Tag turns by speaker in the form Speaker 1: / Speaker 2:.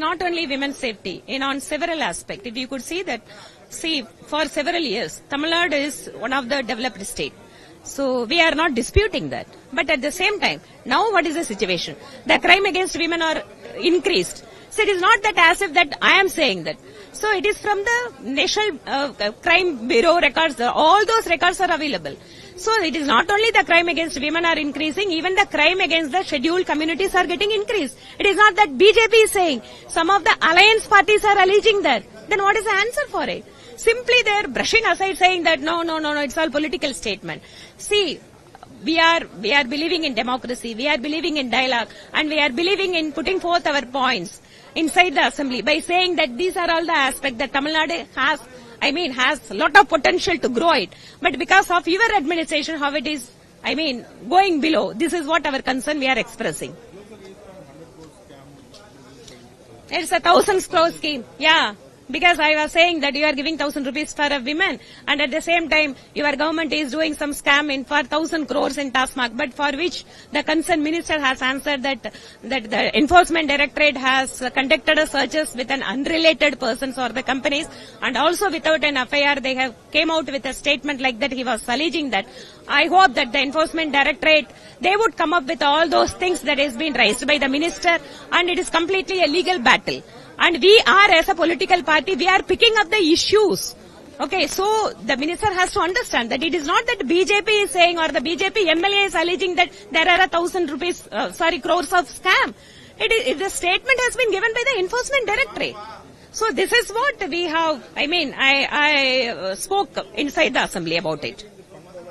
Speaker 1: not only women's safety, on several aspects. If you could see that, for several years, Tamil Nadu is one of the developed states. So we are not disputing that. But at the same time, now what is the situation? The crime against women are increased. So it is not that as if that I am saying that. So it is from the National Crime Bureau records. All those records are available. So it is not only the crime against women are increasing, even the crime against the scheduled communities are getting increased. It is not that BJP is saying. Some of the alliance parties are alleging that. Then what is the answer for it? Simply they are brushing aside, saying that no, it's all political statement. See, we are believing in democracy, we are believing in dialogue, and we are believing in putting forth our points inside the assembly by saying that these are all the aspects that Tamil Nadu has a lot of potential to grow it. But because of your administration, how it is, going below, this is what our concern we are expressing. It's a 1,000 crore scheme. Yeah. Because I was saying that you are giving 1,000 rupees for a women, and at the same time your government is doing some scam for 1,000 crores in TASMAC, but for which the concerned minister has answered that the enforcement directorate has conducted a searches with an unrelated persons or the companies, and also without an FIR they have came out with a statement like that he was alleging that. I hope that the enforcement directorate, they would come up with all those things that has been raised by the minister, and it is completely a legal battle. And we are, as a political party, we are picking up the issues. Okay, so the minister has to understand that it is not that BJP is saying or the BJP MLA is alleging that there are 1,000 crores of scam. The statement has been given by the enforcement directorate. So this is what we have, I spoke inside the assembly about it.